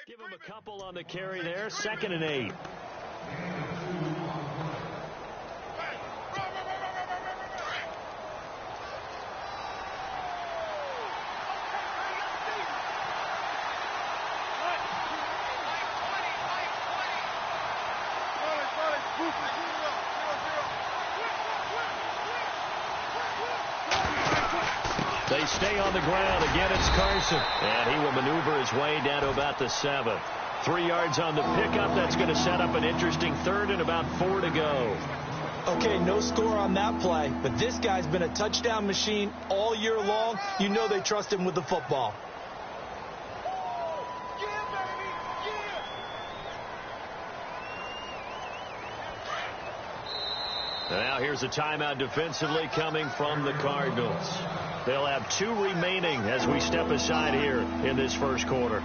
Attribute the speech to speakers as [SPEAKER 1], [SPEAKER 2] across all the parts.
[SPEAKER 1] Give him a couple on the carry there. 2nd and 8. They stay on the ground. Again, it's Carson. And he will maneuver his way down to about the 7. 3 yards on the pickup. That's going to set up an interesting 3rd and about 4 to go.
[SPEAKER 2] Okay, no score on that play, but this guy's been a touchdown machine all year long. You know they trust him with the football.
[SPEAKER 1] Now here's a timeout defensively coming from the Cardinals. They'll have 2 remaining as we step aside here in this first quarter.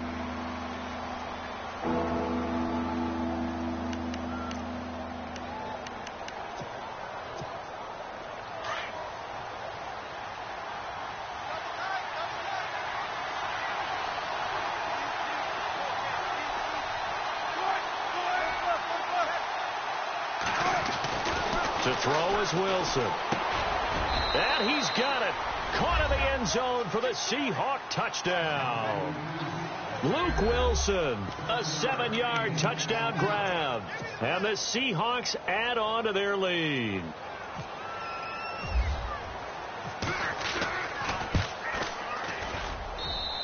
[SPEAKER 1] To throw is Wilson. And he's got it. Caught in the end zone for the Seahawk touchdown. Luke Wilson, a 7-yard touchdown grab. And the Seahawks add on to their lead.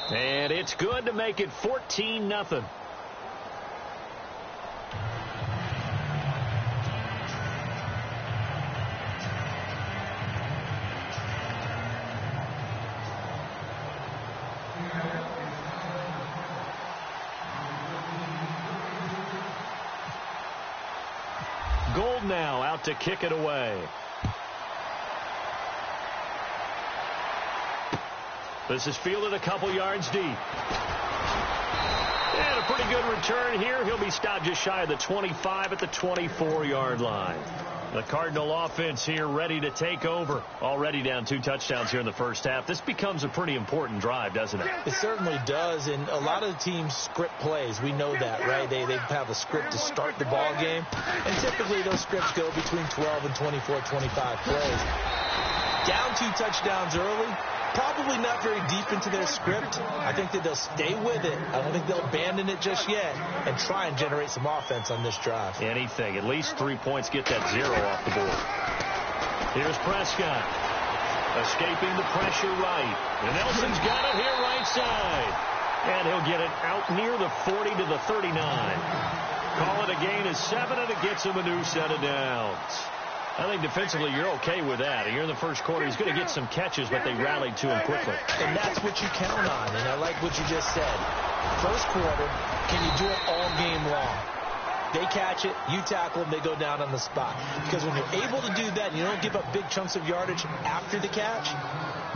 [SPEAKER 1] And it's good to make it 14-0. Gold now out to kick it away. This is fielded a couple yards deep. And a pretty good return here. He'll be stopped just shy of the 25 at the 24-yard line. The Cardinal offense here ready to take over. Already down 2 touchdowns here in the first half. This becomes a pretty important drive, doesn't it?
[SPEAKER 2] It certainly does, and a lot of the teams script plays. We know that, right? They have a script to start the ball game, and typically those scripts go between 12 and 24, 25 plays. Down 2 touchdowns early, probably not very deep into their script. I think that they'll stay with it. I don't think they'll abandon it just yet and try and generate some offense on this drive.
[SPEAKER 1] Anything. At least 3 points get that 0 off the board. Here's Prescott. Escaping the pressure right. And Nelson's got it here right side. And he'll get it out near the 40 to the 39. Call it a gain of 7, and it gets him a new set of downs. I think defensively you're okay with that. Here in the first quarter, he's going to get some catches, but they rallied to him quickly.
[SPEAKER 2] And that's what you count on, and I like what you just said. First quarter, can you do it all game long? They catch it, you tackle them, they go down on the spot. Because when you're able to do that and you don't give up big chunks of yardage after the catch,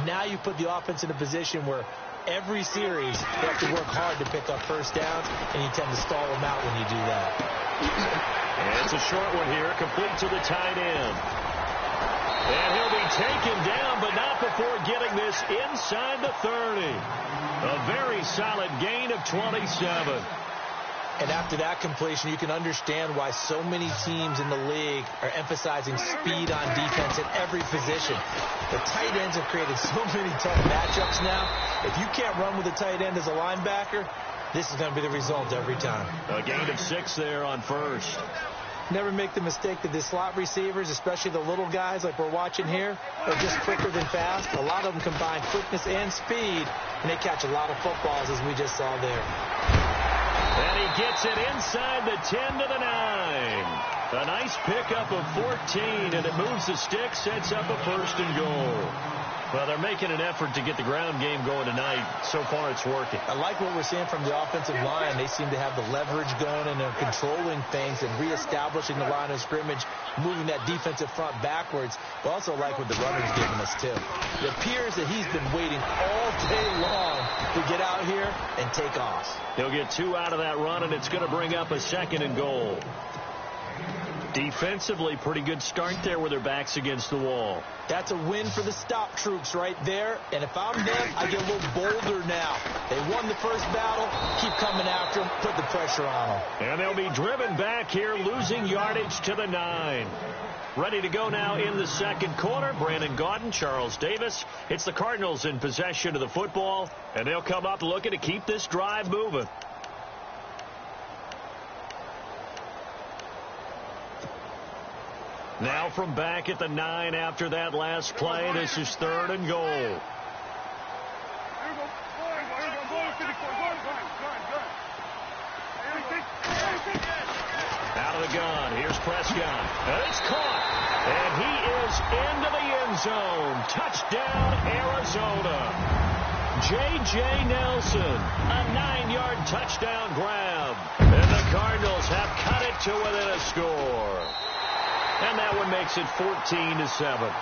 [SPEAKER 2] now you put the offense in a position where every series you have to work hard to pick up first downs, and you tend to stall them out when you do that.
[SPEAKER 1] And it's a short one here, complete to the tight end. And he'll be taken down, but not before getting this inside the 30. A very solid gain of 27.
[SPEAKER 2] And after that completion, you can understand why so many teams in the league are emphasizing speed on defense at every position. The tight ends have created so many tough matchups now. If you can't run with a tight end as a linebacker, this is going to be the result every time.
[SPEAKER 1] A gain of 6 there on first.
[SPEAKER 2] Never make the mistake that the slot receivers, especially the little guys like we're watching here, are just quicker than fast. A lot of them combine quickness and speed, and they catch a lot of footballs, as we just saw there.
[SPEAKER 1] And he gets it inside the 10 to the 9. A nice pickup of 14, and it moves the stick, sets up a 1st and goal. Well, they're making an effort to get the ground game going tonight. So far, it's working.
[SPEAKER 2] I like what we're seeing from the offensive line. They seem to have the leverage going, and they're controlling things and reestablishing the line of scrimmage, moving that defensive front backwards. But also like what the runner's giving us, too. It appears that he's been waiting all day long to get out here and take off.
[SPEAKER 1] He'll get 2 out of that run, and it's going to bring up a 2nd and goal. Defensively, pretty good start there with their backs against the wall.
[SPEAKER 2] That's a win for the stop troops right there. And if I'm them, I get a little bolder now. They won the first battle. Keep coming after them. Put the pressure on them.
[SPEAKER 1] And they'll be driven back here, losing yardage to the 9. Ready to go now in the second quarter. Brandon Gaudin, Charles Davis. It's the Cardinals in possession of the football. And they'll come up looking to keep this drive moving. Now from back at the 9 after that last play. This is 3rd and goal. Out of the gun. Here's Prescott. And it's caught. And he is into the end zone. Touchdown, Arizona. J.J. Nelson, a 9-yard touchdown grab. And the Cardinals have cut it to within a score. And that one makes it 14-7.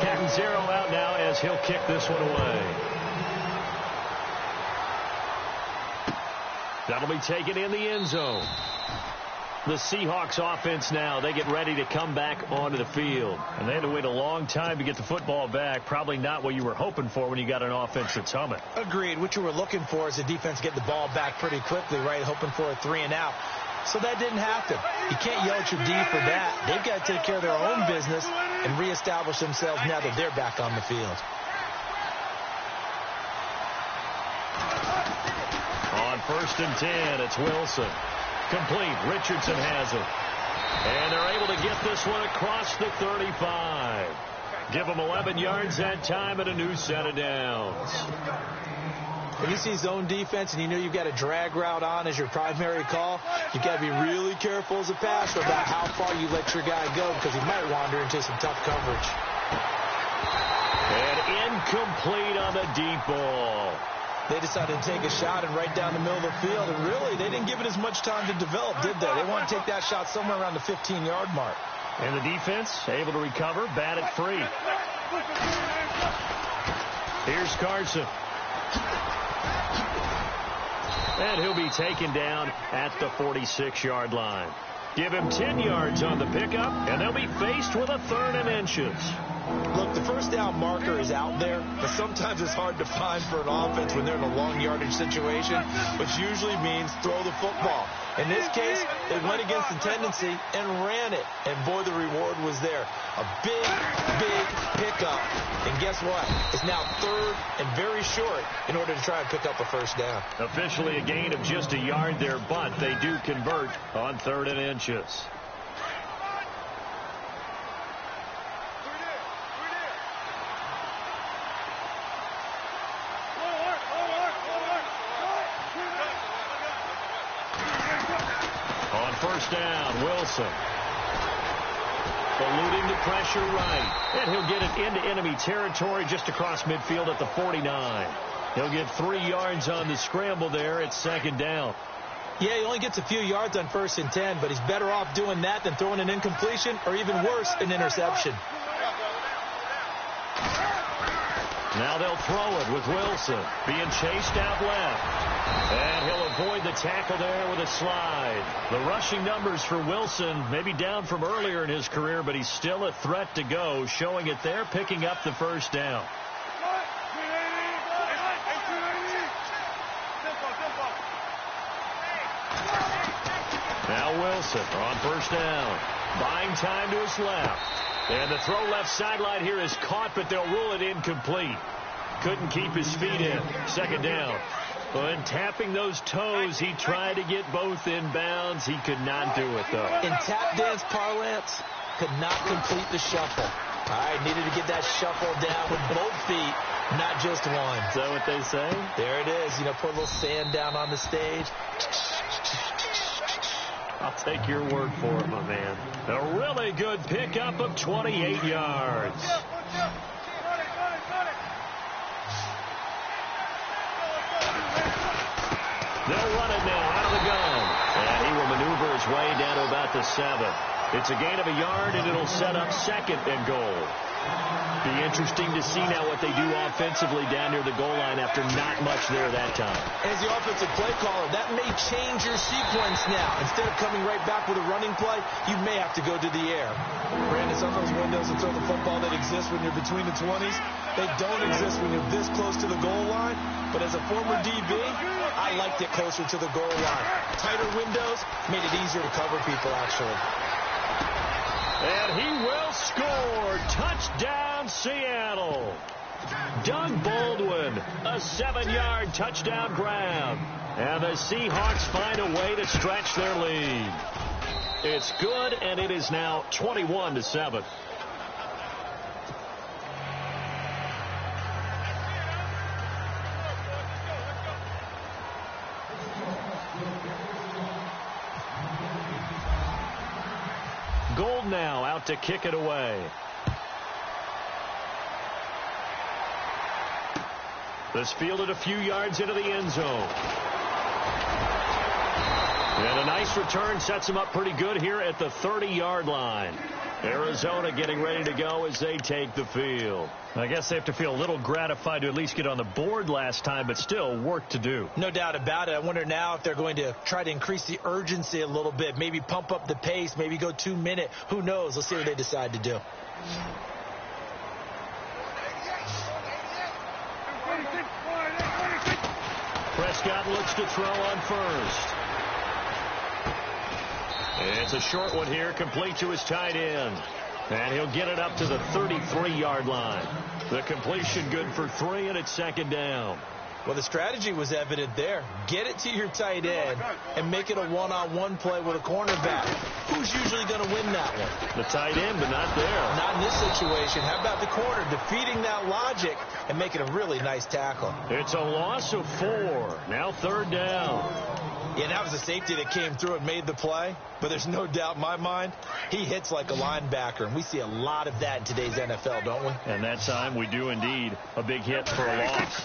[SPEAKER 1] Captain Zero out now as he'll kick this one away. That'll be taken in the end zone. The Seahawks offense now, they get ready to come back onto the field. And they had to wait a long time to get the football back. Probably not what you were hoping for when you got an offense that's humming.
[SPEAKER 2] Agreed. What you were looking for is the defense get the ball back pretty quickly, right? Hoping for a 3 and out. So that didn't happen. You can't yell at your D for that. They've got to take care of their own business and reestablish themselves now that they're back on the field.
[SPEAKER 1] On 1st and 10, it's Wilson. Complete. Richardson has it. And they're able to get this one across the 35. Give them 11 yards that time and a new set of downs.
[SPEAKER 2] When you see zone defense and you know you've got a drag route on as your primary call, you've got to be really careful as a passer about how far you let your guy go because he might wander into some tough coverage.
[SPEAKER 1] And incomplete on the deep ball.
[SPEAKER 2] They decided to take a shot and right down the middle of the field, and really, they didn't give it as much time to develop, did they? They want to take that shot somewhere around the 15-yard mark.
[SPEAKER 1] And the defense able to recover, bat it free. Here's Carson. And he'll be taken down at the 46-yard line. Give him 10 yards on the pickup, and they'll be faced with a 3rd and inches.
[SPEAKER 2] Look, the first down marker is out there, but sometimes it's hard to find for an offense when they're in a long yardage situation, which usually means throw the football. In this case, they went against the tendency and ran it. And, boy, the reward was there. A big, big pickup. And guess what? It's now 3rd and very short in order to try and pick up a first down.
[SPEAKER 1] Officially a gain of just a yard there, but they do convert on 3rd and inches. On 1st down, Wilson. Eluding the pressure right. And he'll get it into enemy territory just across midfield at the 49. He'll get 3 yards on the scramble there. It's 2nd down.
[SPEAKER 2] Yeah, he only gets a few yards on 1st and 10, but he's better off doing that than throwing an incompletion or even worse, an interception.
[SPEAKER 1] Now they'll throw it with Wilson being chased out left. And he'll avoid the tackle there with a slide. The rushing numbers for Wilson maybe down from earlier in his career, but he's still a threat to go, showing it there, picking up the 1st down. Now Wilson on 1st down. Buying time to his left. And the throw left sideline here is caught, but they'll rule it incomplete. Couldn't keep his feet in. 2nd down. And tapping those toes, he tried to get both in bounds. He could not do it, though.
[SPEAKER 2] In tap dance parlance, could not complete the shuffle. All right, needed to get that shuffle down with both feet, not just one.
[SPEAKER 1] Is that what they say?
[SPEAKER 2] There it is. You know, put a little sand down on the stage.
[SPEAKER 1] I'll take your word for it, my man. A really good pickup of 28 yards. They'll run it now out of the gun. And he will maneuver his way down to about the 7. It's a gain of a yard, and it'll set up 2nd and goal. Be interesting to see now what they do offensively down near the goal line after not much there that time.
[SPEAKER 2] As the offensive play caller, that may change your sequence now. Instead of coming right back with a running play, you may have to go to the air. Brandon, some of those windows and throw the football that exist when you're between the 20s, they don't exist when you're this close to the goal line. But as a former DB, I liked it closer to the goal line. Tighter windows made it easier to cover people, actually.
[SPEAKER 1] And he will score. Touchdown, Seattle. Doug Baldwin, a 7-yard touchdown grab. And the Seahawks find a way to stretch their lead. It's good, and it is now 21-7. Gold now out to kick it away. This fielded a few yards into the end zone. And a nice return sets him up pretty good here at the 30-yard line. Arizona getting ready to go as they take the field.
[SPEAKER 3] I guess they have to feel a little gratified to at least get on the board last time, but still work to do.
[SPEAKER 2] No doubt about it. I wonder now if they're going to try to increase the urgency a little bit, maybe pump up the pace, maybe go 2 minute. Who knows? Let's see what they decide to do.
[SPEAKER 1] Prescott looks to throw on first. It's a short one here, complete to his tight end. And he'll get it up to the 33-yard line. The completion good for 3, and it's second down.
[SPEAKER 2] Well, the strategy was evident there. Get it to your tight end and make it a one-on-one play with a cornerback. Who's usually going to win that one?
[SPEAKER 1] The tight end, but not there.
[SPEAKER 2] Not in this situation. How about the corner defeating that logic and making a really nice tackle?
[SPEAKER 1] It's a loss of 4. Now third down.
[SPEAKER 2] Yeah, that was a safety that came through and made the play. But there's no doubt in my mind, he hits like a linebacker. And we see a lot of that in today's NFL, don't we?
[SPEAKER 3] And that time we do indeed. A big hit for a loss.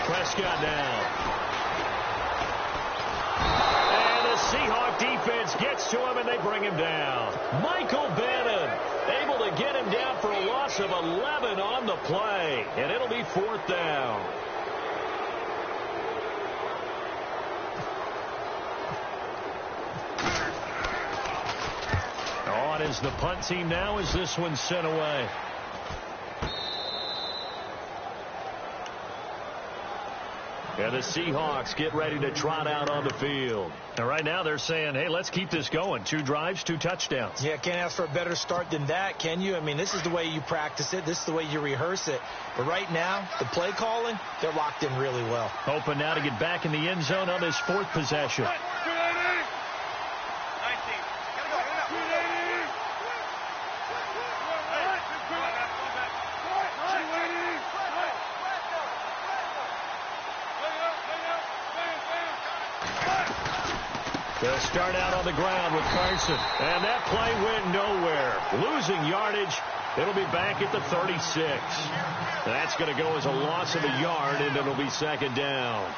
[SPEAKER 1] Prescott down. And the Seahawk defense gets to him, and they bring him down. Michael Bannon able to get him down for a loss of 11 on the play. And it'll be fourth down. On is the punt team now as this one's sent away. And the Seahawks get ready to trot out on the field.
[SPEAKER 3] And right now they're saying, hey, let's keep this going. 2 drives, 2 touchdowns.
[SPEAKER 2] Yeah, can't ask for a better start than that, can you? I mean, this is the way you practice it. This is the way you rehearse it. But right now, the play calling, they're locked in really well.
[SPEAKER 3] Hoping now to get back in the end zone on this 4th possession.
[SPEAKER 1] They'll start out on the ground with Carson. And that play went nowhere. Losing yardage. It'll be back at the 36. That's going to go as a loss of a yard, and it'll be second down.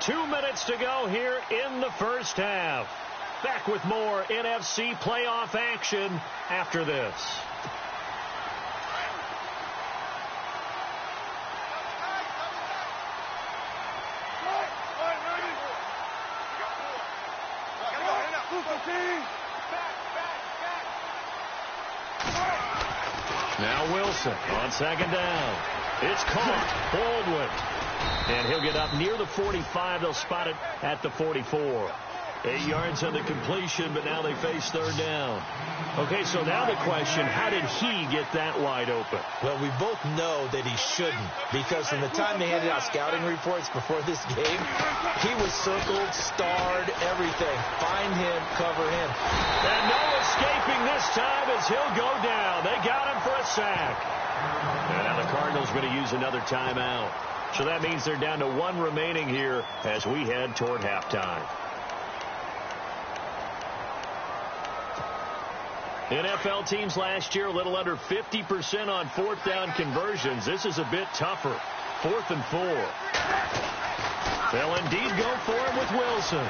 [SPEAKER 1] Two minutes to go here in the first half. Back with more NFC playoff action after this. Now Wilson on second down. It's caught. Baldwin. And he'll get up near the 45. They'll spot it at the 44. 8 yards on the completion, but now they face third down. Okay, so now the question, how did he get that wide open?
[SPEAKER 2] Well, we both know that he shouldn't, because from the time they handed out scouting reports before this game, he was circled, starred, everything. Find him, cover him.
[SPEAKER 1] And no escaping this time as he'll go down. They got him for a sack. And now the Cardinals going to use another timeout. So that means they're down to 1 remaining here as we head toward halftime. NFL teams last year a little under 50% on 4th down conversions. This is a bit tougher.
[SPEAKER 3] 4th and 4. They'll indeed go for it with Wilson.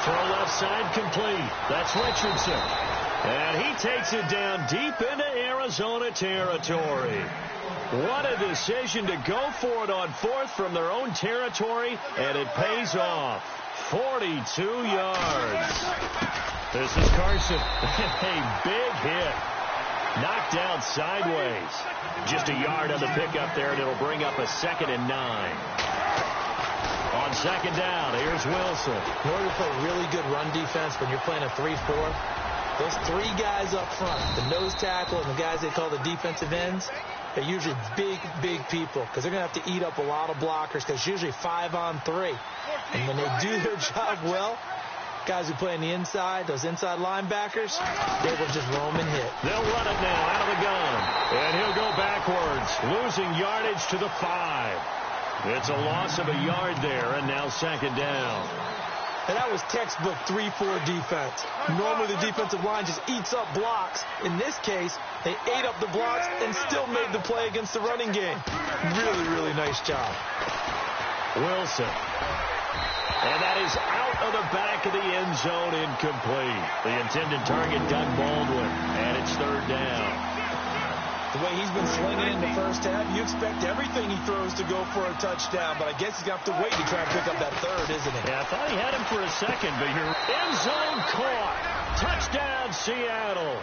[SPEAKER 3] Throw left side complete. That's Richardson. And he takes it down deep into Arizona territory. What a decision to go for it on 4th from their own territory, and it pays off. 42 yards. This is Carson. A big hit. Knocked down sideways. Just a yard on the pickup there, and it'll bring up a 2nd and 9. On 2nd down, here's Wilson.
[SPEAKER 2] In order to play really good run defense when you're playing a 3-4, those 3 guys up front, the nose tackle and the guys they call the defensive ends, they're usually big, big people because they're going to have to eat up a lot of blockers because it's usually 5-on-3. And when they do their job well, guys who play on the inside, those inside linebackers, they will just roam and hit.
[SPEAKER 3] They'll run it now out of the gun. And he'll go backwards, losing yardage to the 5. It's a loss of a yard there, and now 2nd down.
[SPEAKER 2] And that was textbook 3-4 defense. Normally the defensive line just eats up blocks. In this case, they ate up the blocks and still made the play against the running game. Really, really nice job.
[SPEAKER 3] Wilson. And that is out of the back of the end zone, incomplete. The intended target, Doug Baldwin, and it's 3rd down.
[SPEAKER 2] The way he's been slinging in the first half, you expect everything he throws to go for a touchdown, but I guess he's going to have to wait to try and pick up that 3rd, isn't he?
[SPEAKER 3] Yeah, I thought he had him for a second, but your end zone caught. Touchdown, Seattle.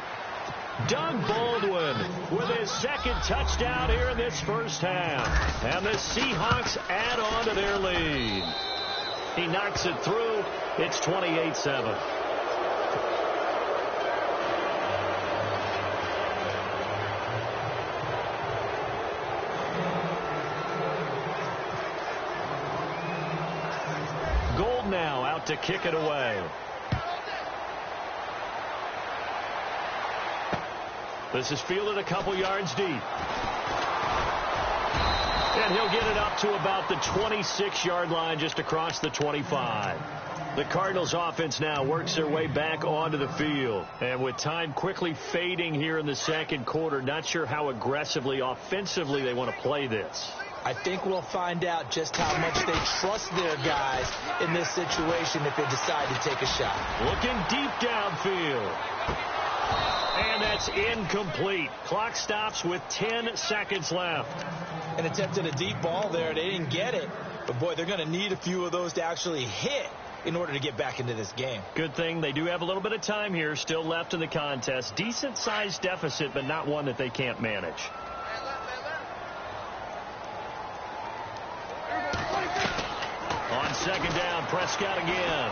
[SPEAKER 3] Doug Baldwin with his 2nd touchdown here in this first half. And the Seahawks add on to their lead. He knocks it through. It's 28-7. Gold now out to kick it away. This is fielded a couple yards deep. And he'll get it up to about the 26-yard line, just across the 25. The Cardinals offense now works their way back onto the field. And with time quickly fading here in the 2nd quarter, not sure how aggressively, offensively they want to play this.
[SPEAKER 2] I think we'll find out just how much they trust their guys in this situation if they decide to take a shot.
[SPEAKER 3] Looking deep downfield. And that's incomplete. Clock stops with 10 seconds left.
[SPEAKER 2] An attempt at a deep ball there. They didn't get it. But, boy, they're going to need a few of those to actually hit in order to get back into this game.
[SPEAKER 3] Good thing they do have a little bit of time here still left in the contest. Decent-sized deficit, but not one that they can't manage. On 2nd down, Prescott again.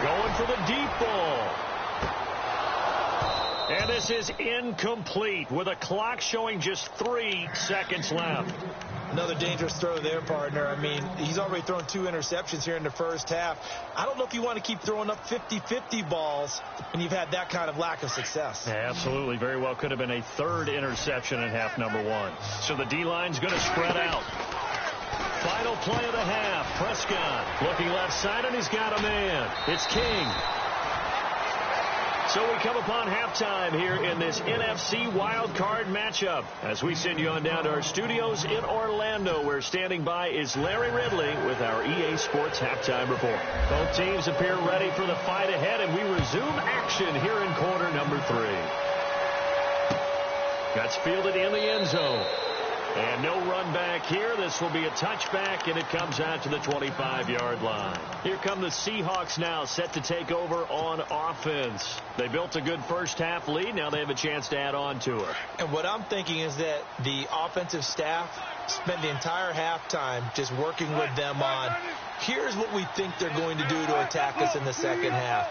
[SPEAKER 3] Going for the deep ball. And this is incomplete with a clock showing just 3 seconds left.
[SPEAKER 2] Another dangerous throw there, partner. I mean, he's already thrown 2 interceptions here in the first half. I don't know if you want to keep throwing up 50-50 balls when you've had that kind of lack of success.
[SPEAKER 3] Yeah, absolutely. Very well could have been a 3rd interception in half number 1. So the D-line's going to spread out. Final play of the half. Prescott looking left side, and he's got a man. It's King. So we come upon halftime here in this NFC wild card matchup. As we send you on down to our studios in Orlando, where standing by is Larry Ridley with our EA Sports halftime report. Both teams appear ready for the fight ahead, and we resume action here in quarter number 3. That's fielded in the end zone. And no run back here. This will be a touchback, and it comes out to the 25-yard line. Here come the Seahawks now, set to take over on offense. They built a good first-half lead. Now they have a chance to add on to it.
[SPEAKER 2] And what I'm thinking is that the offensive staff spent the entire halftime just working with them on, here's what we think they're going to do to attack us in the second half.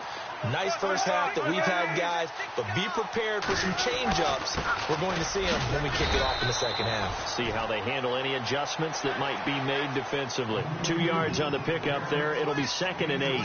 [SPEAKER 2] Nice first half that we've had, guys, but be prepared for some change-ups. We're going to see them when we kick it off in the second half.
[SPEAKER 3] See how they handle any adjustments that might be made defensively. 2 yards on the pickup there. It'll be 2nd and 8.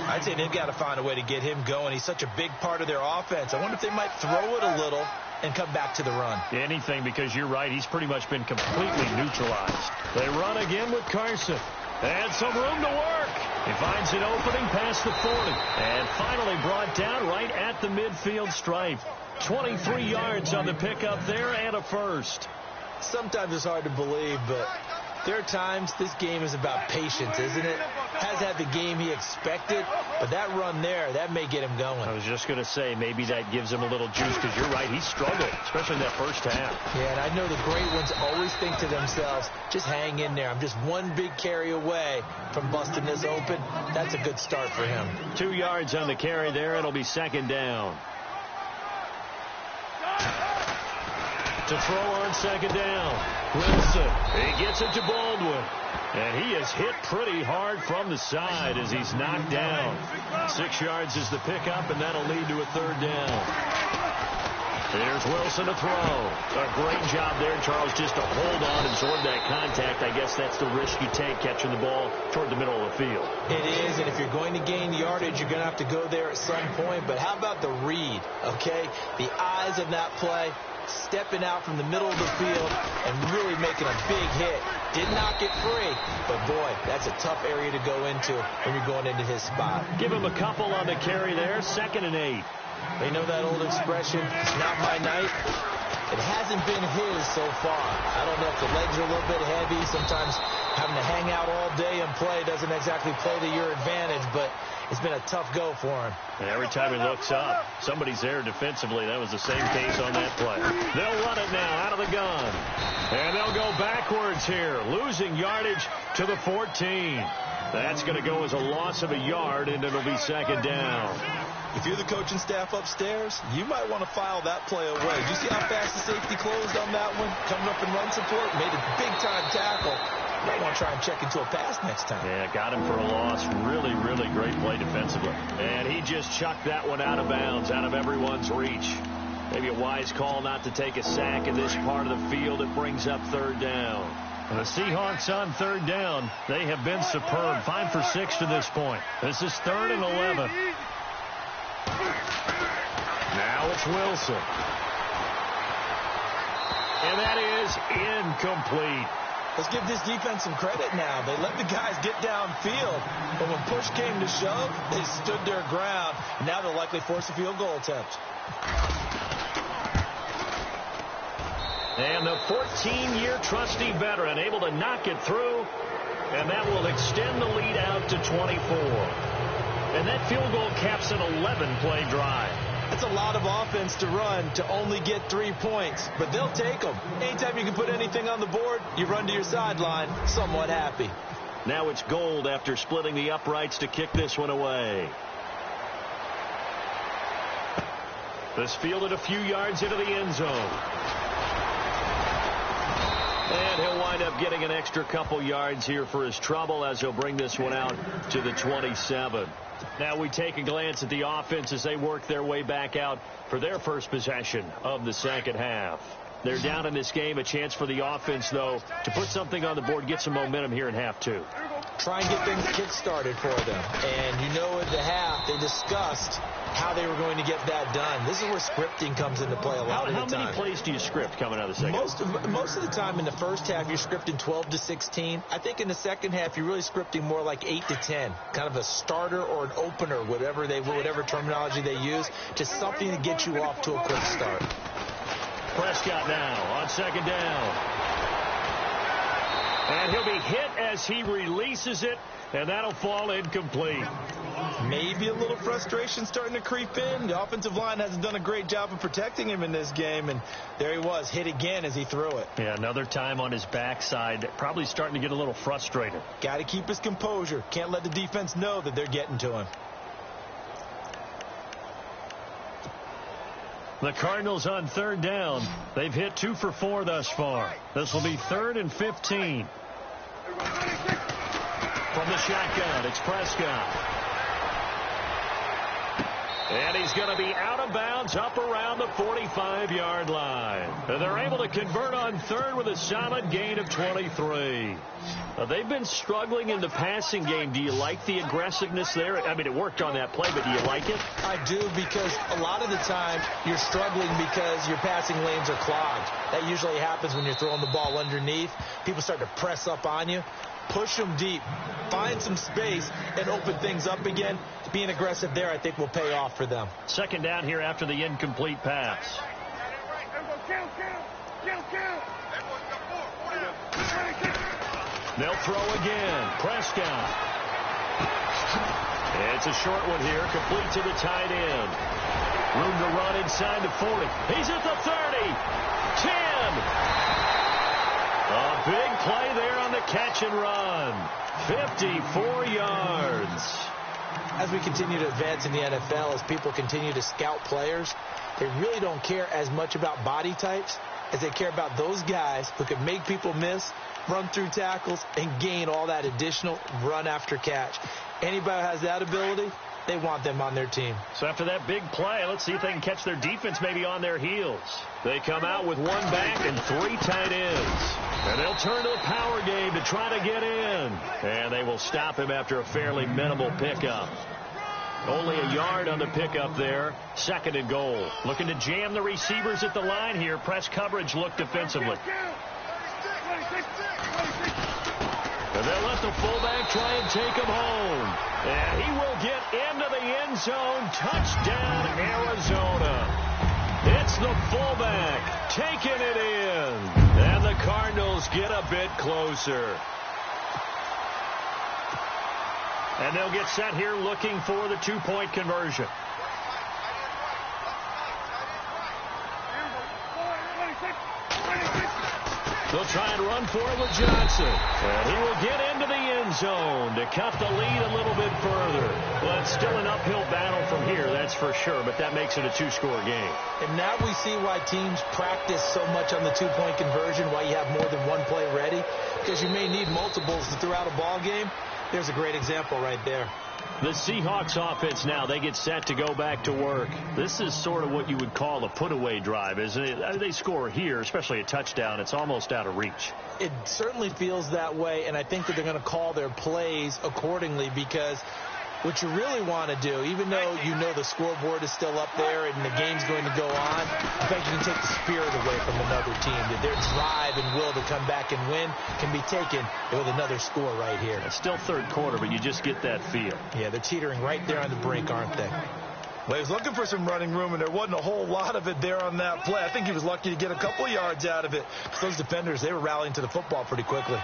[SPEAKER 2] I'd say they've got to find a way to get him going. He's such a big part of their offense. I wonder if they might throw it a little and come back to the run.
[SPEAKER 3] Anything, because you're right. He's pretty much been completely neutralized. They run again with Carson. And some room to work. He finds an opening past the 40. And finally brought down right at the midfield stripe. 23 yards on the pickup there and a first.
[SPEAKER 2] Sometimes it's hard to believe, but there are times this game is about patience, isn't it? Has had the game he expected, but that run there, that may get him going.
[SPEAKER 1] I was just going to say, maybe that gives him a little juice, because you're right, he struggled, especially in that first half.
[SPEAKER 2] Yeah, and I know the great ones always think to themselves, just hang in there. I'm just one big carry away from busting this open. That's a good start for him.
[SPEAKER 1] 2 yards on the carry there. It'll be second down. To throw on second down. Wilson. He gets it to Baldwin. And he is hit pretty hard from the side as he's knocked down. 6 yards is the pickup, and that'll lead to a third down. Here's Wilson to throw. A great job there, Charles, just to hold on and absorb that contact. I guess that's the risk you take, catching the ball toward the middle of the field.
[SPEAKER 2] It is, and if you're going to gain yardage, you're going to have to go there at some point. But how about the read, okay? The eyes of that play, stepping out from the middle of the field and really making a big hit. Did not get free, but boy, that's a tough area to go into when you're going into his spot.
[SPEAKER 1] Give him a couple on the carry there, 2nd and 8.
[SPEAKER 2] They know that old expression, it's not my night. It hasn't been his so far. I don't know if the legs are a little bit heavy. Sometimes having to hang out all day and play doesn't exactly play to your advantage, but it's been a tough go for him.
[SPEAKER 1] And every time he looks up, somebody's there defensively. That was the same case on that play. They'll run it now out of the gun. And they'll go backwards here, losing yardage to the 14. That's going to go as a loss of a yard, and it'll be second down.
[SPEAKER 4] If you're the coaching staff upstairs, you might want to file that play away. Did you see how fast the safety closed on that one? Coming up in run support, made a big-time tackle. You might want to try and check into a pass next time.
[SPEAKER 1] Yeah, got him for a loss. Really, really great play defensively. And he just chucked that one out of bounds, out of everyone's reach. Maybe a wise call not to take a sack in this part of the field. It brings up third down. And the Seahawks on third down, they have been superb. 5 for 6 to this point. This is 3rd and 11. Now it's Wilson. And that is incomplete.
[SPEAKER 4] Let's give this defense some credit now. They let the guys get downfield, but when push came to shove, they stood their ground. And now they'll likely force a field goal attempt.
[SPEAKER 1] And the 14-year trusty veteran able to knock it through, and that will extend the lead out to 24. And that field goal caps an 11-play drive.
[SPEAKER 4] That's a lot of offense to run to only get 3 points, but they'll take them. Anytime you can put anything on the board, you run to your sideline somewhat happy.
[SPEAKER 1] Now it's Gold after splitting the uprights to kick this one away. This fielded a few yards into the end zone. And he'll wind up getting an extra couple yards here for his trouble as he'll bring this one out to the 27. Now we take a glance at the offense as they work their way back out for their first possession of the second half. They're down in this game. A chance for the offense, though, to put something on the board, get some momentum here in half 2.
[SPEAKER 2] Try and get things kick-started for them. And you know, at the half, they discussed how they were going to get that done. This is where scripting comes into play a lot of the time.
[SPEAKER 1] How many plays do you script coming out of the second?
[SPEAKER 2] Most of the time in the first half, you're scripting 12 to 16. I think in the second half, you're really scripting more like 8 to 10. Kind of a starter or an opener, whatever terminology they use, just something to get you off to a quick start.
[SPEAKER 1] Prescott now on second down. And he'll be hit as he releases it, and that'll fall incomplete.
[SPEAKER 4] Maybe a little frustration starting to creep in. The offensive line hasn't done a great job of protecting him in this game, and there he was, hit again as he threw it.
[SPEAKER 1] Yeah, another time on his backside, probably starting to get a little frustrated.
[SPEAKER 4] Got to keep his composure. Can't let the defense know that they're getting to him.
[SPEAKER 1] The Cardinals on third down. They've hit 2 for 4 thus far. This will be 3rd and 15. From the shotgun, it's Prescott. And he's going to be out of bounds up around the 45-yard line. And they're able to convert on third with a solid gain of 23. They've been struggling in the passing game. Do you like the aggressiveness there? I mean, it worked on that play, but do you like it?
[SPEAKER 2] I do, because a lot of the time you're struggling because your passing lanes are clogged. That usually happens when you're throwing the ball underneath. People start to press up on you. Push them deep. Find some space and open things up again. Being aggressive there, I think, will pay off for them.
[SPEAKER 1] Second down here after the incomplete pass. They'll throw again. Prescott. It's a short one here, complete to the tight end. Room to run inside the 40. He's at the 30. 10. A big play there on the catch and run. 54 yards.
[SPEAKER 2] As we continue to advance in the NFL, as people continue to scout players, they really don't care as much about body types as they care about those guys who can make people miss, run through tackles, and gain all that additional run after catch. Anybody who has that ability, they want them on their team.
[SPEAKER 1] So after that big play, let's see if they can catch their defense maybe on their heels. They come out with one back and 3 tight ends. And they'll turn to the power game to try to get in. And they will stop him after a fairly minimal pickup. Only a yard on the pickup there. 2nd and goal. Looking to jam the receivers at the line here. Press coverage look defensively. And they'll let the fullback try and take him home. And he will get into the end zone. Touchdown, Arizona. It's the fullback taking it in. And the Cardinals get a bit closer. And they'll get set here looking for the 2-point conversion. They'll try and run for it with Johnson. And he will get into the end zone to cut the lead a little bit further. Well, it's still an uphill battle from here, that's for sure, but that makes it a 2-score game.
[SPEAKER 2] And now we see why teams practice so much on the 2-point conversion, why you have more than one play ready, because you may need multiples throughout a ball game. There's a great example right there.
[SPEAKER 1] The Seahawks offense now, they get set to go back to work. This is sort of what you would call a put-away drive, isn't it? They score here, especially a touchdown. It's almost out of reach.
[SPEAKER 2] It certainly feels that way, and I think that they're going to call their plays accordingly, because what you really want to do, even though you know the scoreboard is still up there and the game's going to go on, in fact, you can take the spirit away from another team. That their drive and will to come back and win can be taken with another score right here.
[SPEAKER 1] It's still 3rd quarter, but you just get that feel.
[SPEAKER 2] Yeah, they're teetering right there on the brink, aren't they?
[SPEAKER 4] Well, he was looking for some running room, and there wasn't a whole lot of it there on that play. I think he was lucky to get a couple yards out of it, because those defenders, they were rallying to the football pretty quickly.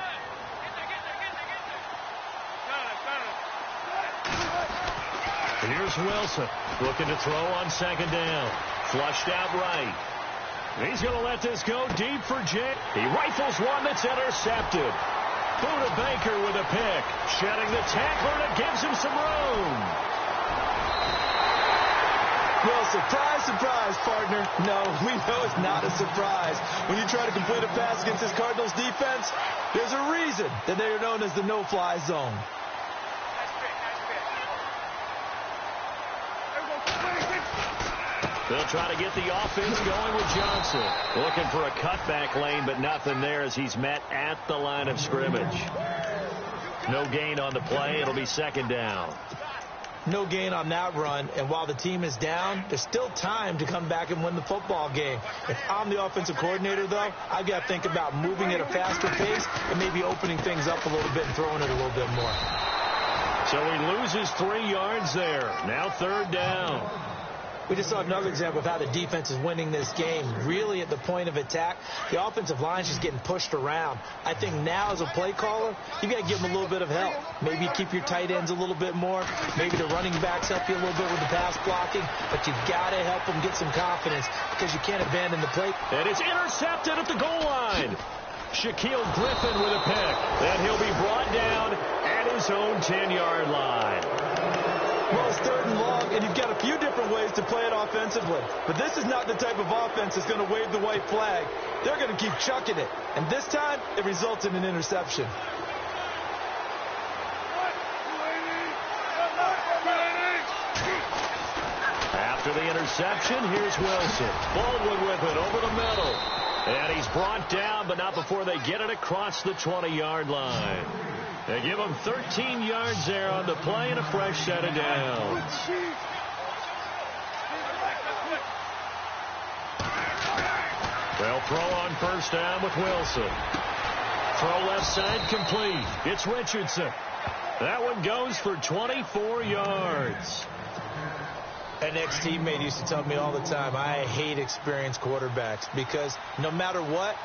[SPEAKER 1] Here's Wilson looking to throw on 2nd down. Flushed out right. He's going to let this go deep for Jay. He rifles one that's intercepted. Buda Baker with a pick. Shedding the tackler, and it gives him some room.
[SPEAKER 4] Well, surprise, surprise, partner. No, we know it's not a surprise. When you try to complete a pass against this Cardinals defense, there's a reason that they are known as the no-fly zone.
[SPEAKER 1] They'll try to get the offense going with Johnson. Looking for a cutback lane, but nothing there as he's met at the line of scrimmage. No gain on the play. It'll be 2nd down.
[SPEAKER 2] No gain on that run, and while the team is down, there's still time to come back and win the football game. If I'm the offensive coordinator, though, I've got to think about moving at a faster pace and maybe opening things up a little bit and throwing it a little bit more.
[SPEAKER 1] So he loses 3 yards there. Now 3rd down.
[SPEAKER 2] We just saw another example of how the defense is winning this game. Really at the point of attack, the offensive line is just getting pushed around. I think now as a play caller, you've got to give them a little bit of help. Maybe keep your tight ends a little bit more. Maybe the running backs help you a little bit with the pass blocking. But you've got to help them get some confidence because you can't abandon the play.
[SPEAKER 1] And it's intercepted at the goal line. Shaquille Griffin with a pick. And he'll be brought down at his own 10-yard line.
[SPEAKER 4] Well, it's 3rd and long, and you've got a few different ways to play it offensively. But this is not the type of offense that's going to wave the white flag. They're going to keep chucking it. And this time, it results in an interception.
[SPEAKER 1] After the interception, here's Wilson. Baldwin with it over the middle. And he's brought down, but not before they get it across the 20-yard line. They give him 13 yards there on the play and a fresh set of downs. They'll throw on 1st down with Wilson. Throw left side complete. It's Richardson. That one goes for 24 yards.
[SPEAKER 2] An ex-teammate used to tell me all the time, I hate experienced quarterbacks because no matter what,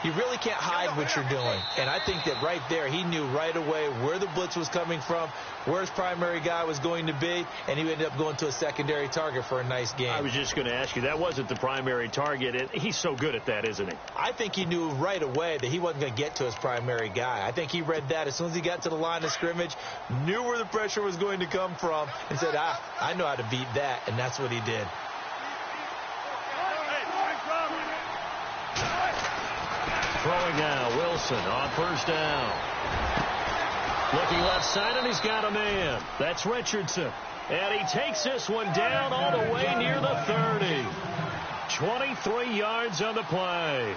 [SPEAKER 2] You really can't hide what you're doing. And I think that right there, he knew right away where the blitz was coming from, where his primary guy was going to be, and he ended up going to a secondary target for a nice game.
[SPEAKER 1] I was just going to ask you, that wasn't the primary target, and he's so good at that, isn't he?
[SPEAKER 2] I think he knew right away that he wasn't going to get to his primary guy. I think he read that as soon as he got to the line of scrimmage, knew where the pressure was going to come from, and said, I know how to beat that, and that's what he did.
[SPEAKER 1] Throwing now, Wilson on first down. Looking left side, and he's got a man. That's Richardson. And he takes this one down all the way near the 30. 23 yards on the play.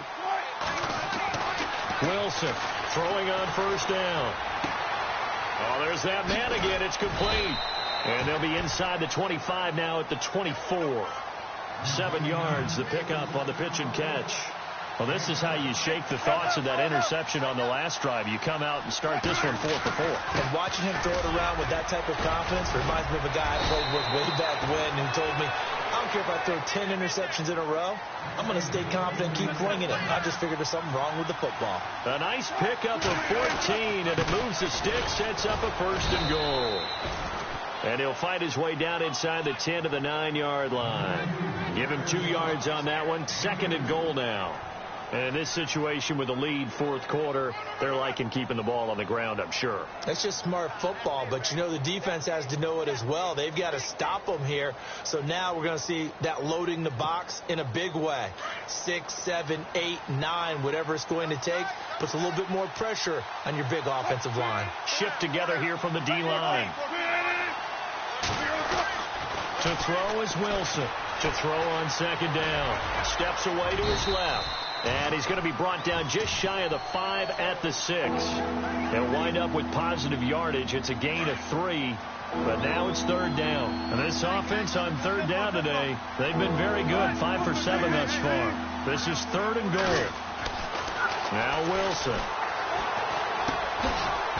[SPEAKER 1] Wilson throwing on first down. Oh, there's that man again. It's complete. And they'll be inside the 25 now at the 24. 7 yards, the pickup on the pitch and catch. Well, this is how you shake the thoughts of that interception on the last drive. You come out and start this one 4 for 4.
[SPEAKER 2] And watching him throw it around with that type of confidence reminds me of a guy I played with way back when who told me, I don't care if I throw 10 interceptions in a row. I'm going to stay confident and keep flinging it. I just figured there's something wrong with the football.
[SPEAKER 1] A nice pickup of 14, and it moves the stick, sets up a first and goal. And he'll fight his way down inside the 10 to the 9-yard line. Give him 2 yards on that one. Second and goal now. And in this situation with a lead fourth quarter, they're liking keeping the ball on the ground, I'm sure.
[SPEAKER 2] That's just smart football, but, you know, the defense has to know it as well. They've got to stop them here. So now we're going to see that loading the box in a big way. 6, 7, 8, 9, whatever it's going to take, puts a little bit more pressure on your big offensive line.
[SPEAKER 1] Shift together here from the D-line. To throw is Wilson. To throw on second down. Steps away to his left. And he's going to be brought down just shy of the 5 at the 6. They'll wind up with positive yardage. It's a gain of 3, but now it's third down. And this offense on third down today, they've been very good, 5 for 7 thus far. This is third and goal. Now Wilson.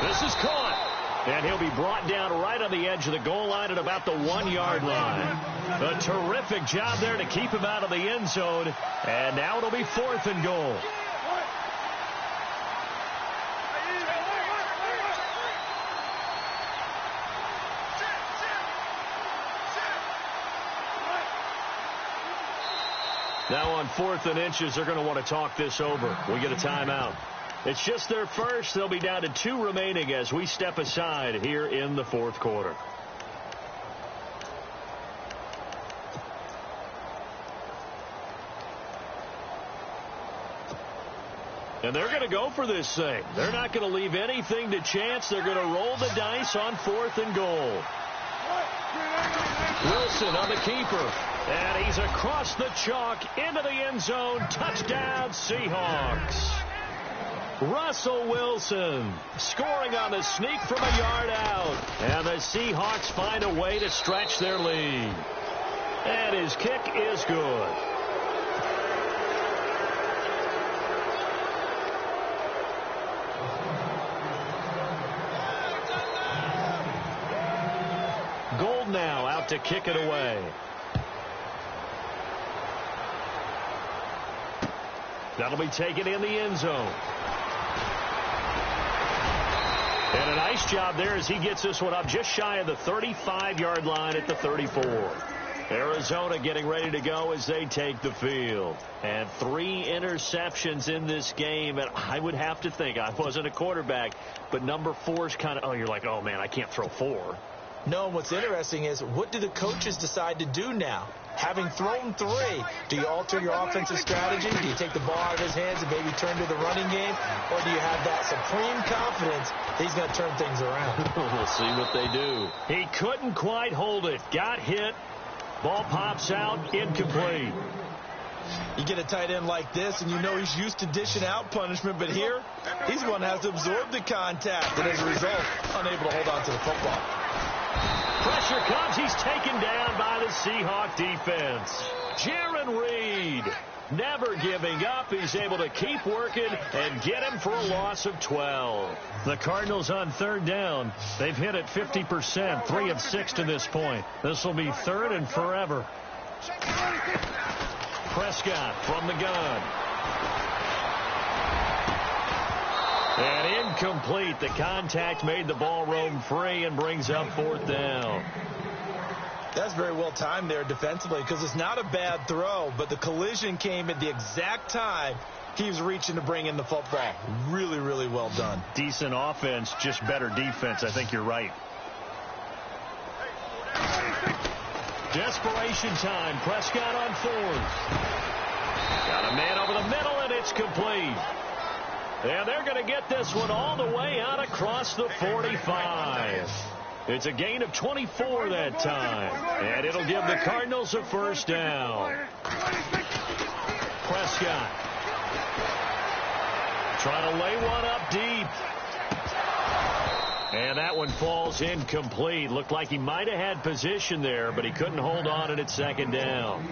[SPEAKER 1] This is caught. And he'll be brought down right on the edge of the goal line at about the 1-yard line. A terrific job there to keep him out of the end zone. And now it'll be fourth and goal. Now on 4th and inches, they're going to want to talk this over. We get a timeout. It's just their first. They'll be down to 2 remaining as we step aside here in the fourth quarter. And they're going to go for this thing. They're not going to leave anything to chance. They're going to roll the dice on 4th and goal. Wilson on the keeper. And he's across the chalk into the end zone. Touchdown, Seahawks. Russell Wilson scoring on the sneak from a yard out. And the Seahawks find a way to stretch their lead. And his kick is good. Gold now out to kick it away. That'll be taken in the end zone. And a nice job there as he gets this one up just shy of the 35-yard line at the 34. Arizona getting ready to go as they take the field. And 3 interceptions in this game. And I would have to think, I wasn't a quarterback, but number 4's kind of, oh, you're like, oh, man, I can't throw 4.
[SPEAKER 2] No, and what's interesting is, what do the coaches decide to do now? Having thrown 3, do you alter your offensive strategy? Do you take the ball out of his hands and maybe turn to the running game? Or do you have that supreme confidence that he's going to turn things around?
[SPEAKER 1] We'll see what they do. He couldn't quite hold it. Got hit. Ball pops out. Incomplete.
[SPEAKER 2] You get a tight end like this, and you know he's used to dishing out punishment, but here, he's the one that has to absorb the contact, and as a result, unable to hold on to the football.
[SPEAKER 1] Pressure comes. He's taken down by the Seahawk defense. Jaron Reed never giving up. He's able to keep working and get him for a loss of 12. The Cardinals on third down. They've hit it 50%, 3 of 6 to this point. This will be third and forever. Prescott from the gun. And incomplete. The contact made the ball roam free and brings up 4th down.
[SPEAKER 4] That's very well timed there defensively because it's not a bad throw, but the collision came at the exact time he was reaching to bring in the football. Really, really well done.
[SPEAKER 1] Decent offense, just better defense. I think you're right. Desperation time. Prescott on 4th. Got a man over the middle, and it's complete. And they're going to get this one all the way out across the 45. It's a gain of 24 that time. And it'll give the Cardinals a 1st down. Prescott trying to lay one up deep. And that one falls incomplete. Looked like he might have had position there, but he couldn't hold on it at 2nd down.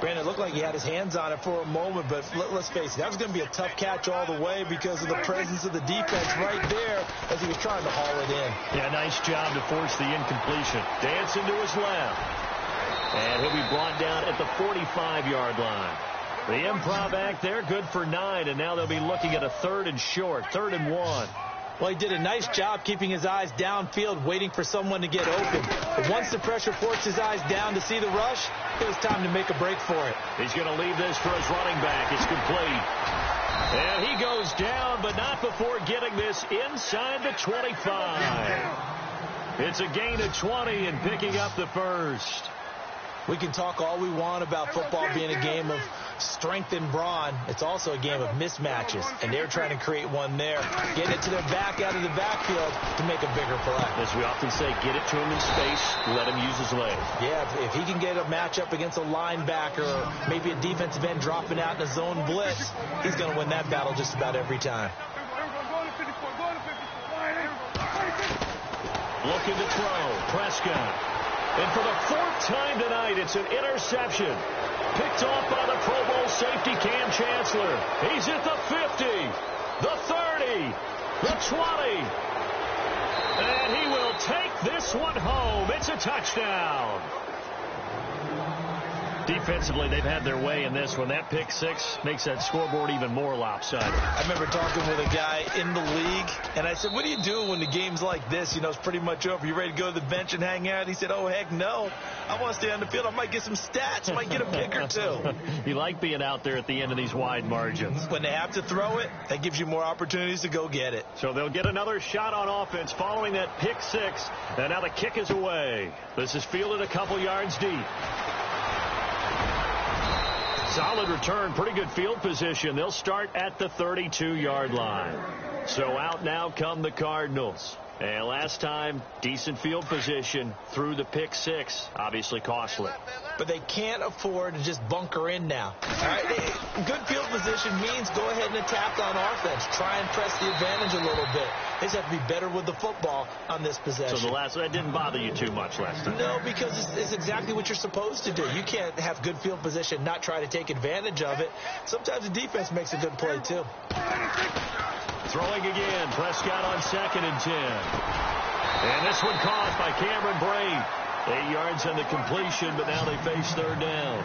[SPEAKER 4] Brandon, it looked like he had his hands on it for a moment, but let's face it, that was going to be a tough catch all the way because of the presence of the defense right there as he was trying to haul it in.
[SPEAKER 1] Yeah, nice job to force the incompletion. Dancing to his left. And he'll be brought down at the 45-yard line. The improv act there, good for 9, and now they'll be looking at a 3rd and short, 3rd and 1.
[SPEAKER 2] Well, he did a nice job keeping his eyes downfield, waiting for someone to get open. But once the pressure forced his eyes down to see the rush, it was time to make a break for it.
[SPEAKER 1] He's going to leave this for his running back. It's complete. And he goes down, but not before getting this inside the 25. It's a gain of 20 and picking up the 1st.
[SPEAKER 2] We can talk all we want about football being a game of strength and brawn. It's also a game of mismatches, and they're trying to create one there, getting it to their back out of the backfield to make a bigger play.
[SPEAKER 1] As we often say, get it to him in space, let him use his legs.
[SPEAKER 2] Yeah, if he can get a matchup against a linebacker or maybe a defensive end dropping out in a zone blitz, he's going to win that battle just about every time.
[SPEAKER 1] Looking to throw, Prescott. And for the 4th time tonight, it's an interception. Picked off by the Pro Bowl safety Cam Chancellor. He's at the 50, the 30, the 20. And he will take this one home. It's a touchdown. Defensively, they've had their way in this one. That pick 6 makes that scoreboard even more lopsided.
[SPEAKER 4] I remember talking with a guy in the league, and I said, what do you do when the game's like this? You know, it's pretty much over. You ready to go to the bench and hang out? He said, oh, heck no. I want to stay on the field. I might get some stats. I might get a pick or 2.
[SPEAKER 1] You like being out there at the end of these wide margins.
[SPEAKER 4] When they have to throw it, that gives you more opportunities to go get it.
[SPEAKER 1] So they'll get another shot on offense following that pick 6. And now the kick is away. This is fielded a couple yards deep. Solid return, pretty good field position. They'll start at the 32-yard line. So out now come the Cardinals. And last time, decent field position through the pick 6, obviously costly.
[SPEAKER 2] But they can't afford to just bunker in now. All right, good field position means go ahead and attack on offense. Try and press the advantage a little bit. They just have to be better with the football on this possession.
[SPEAKER 1] So that didn't bother you too much last time?
[SPEAKER 2] No, because it's exactly what you're supposed to do. You can't have good field position, not try to take advantage of it. Sometimes the defense makes a good play, too.
[SPEAKER 1] Throwing again, Prescott on 2nd and 10. And this one caught by Cameron Brate. 8 yards on the completion, but now they face 3rd down.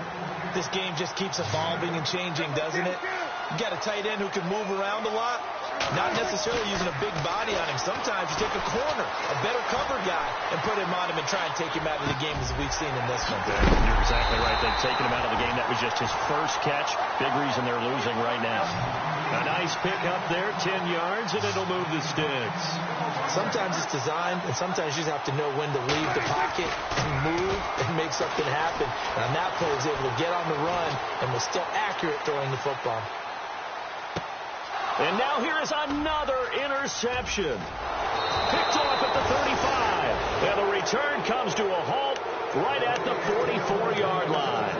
[SPEAKER 2] This game just keeps evolving and changing, doesn't it? You got a tight end who can move around a lot, not necessarily using a big body on him. Sometimes you take a corner, a better cover guy, and put him on him and try and take him out of the game as we've seen in this one.
[SPEAKER 1] You're exactly right. They've taken him out of the game. That was just his first catch. Big reason they're losing right now. A nice pick up there, 10 yards, and it'll move the sticks.
[SPEAKER 2] Sometimes it's designed, and sometimes you just have to know when to leave the pocket and move and make something happen. And on that play, he was able to get on the run and was still accurate throwing the football.
[SPEAKER 1] And now here is another interception. Picked off at the 35. And the return comes to a halt right at the 44-yard line.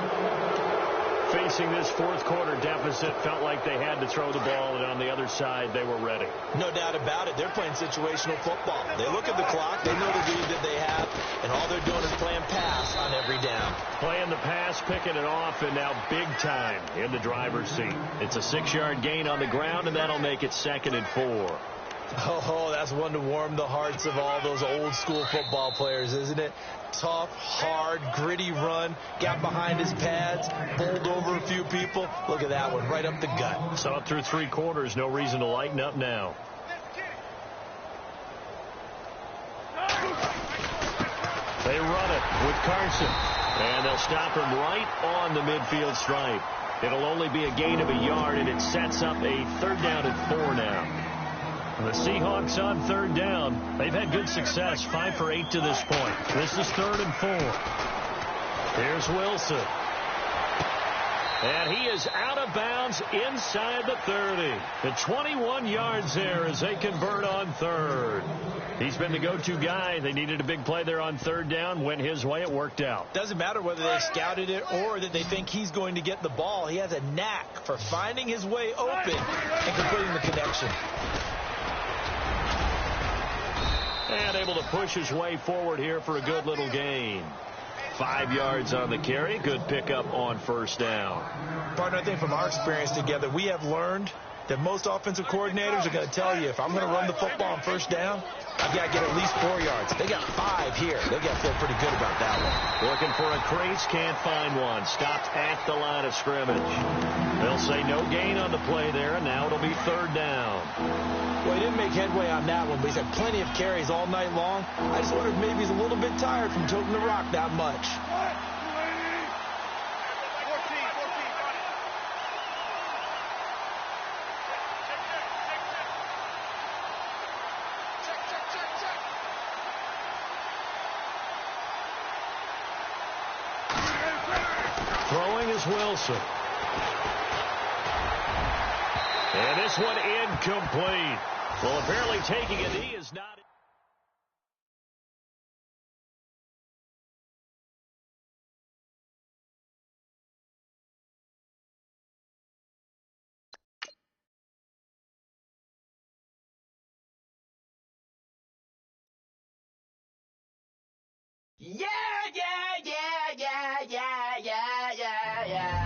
[SPEAKER 1] Facing this 4th quarter deficit, felt like they had to throw the ball, and on the other side, they were ready.
[SPEAKER 2] No doubt about it. They're playing situational football. They look at the clock, they know the lead that they have, and all they're doing is playing pass on every down.
[SPEAKER 1] Playing the pass, picking it off, and now big time in the driver's seat. It's a 6-yard gain on the ground, and that'll make it 2nd and 4.
[SPEAKER 2] Oh, that's one to warm the hearts of all those old school football players, isn't it? Tough, hard, gritty run, got behind his pads, bowled over a few people. Look at that one, right up the gut.
[SPEAKER 1] So up through 3 quarters, no reason to lighten up now. They run it with Carson, and they'll stop him right on the midfield stripe. It'll only be a gain of a yard, and it sets up a 3rd down and 4 now. The Seahawks on 3rd down. They've had good success, 5 for 8 to this point. This is 3rd and 4. Here's Wilson. And he is out of bounds inside the 30. The 21 yards there as they convert on 3rd. He's been the go-to guy. They needed a big play there on 3rd down. Went his way. It worked out.
[SPEAKER 2] Doesn't matter whether they scouted it or that they think he's going to get the ball. He has a knack for finding his way open and completing the connection.
[SPEAKER 1] And able to push his way forward here for a good little gain. 5 yards on the carry. Good pickup on 1st down.
[SPEAKER 2] Partner, I think from our experience together, we have learned that most offensive coordinators are going to tell you, if I'm going to run the football on 1st down, I've got to get at least 4 yards. They got 5 here. They got to feel pretty good about that one.
[SPEAKER 1] Looking for a crease, can't find one. Stopped at the line of scrimmage. They'll say no gain on the play there, and now it'll be 3rd down.
[SPEAKER 2] Well, he didn't make headway on that one, but he's had plenty of carries all night long. I just wonder if maybe he's a little bit tired from toting the rock that much.
[SPEAKER 1] Throwing is Wilson. And this one incomplete. Well, apparently taking a knee is not...
[SPEAKER 5] Yeah, yeah, yeah, yeah, yeah, yeah, yeah, yeah.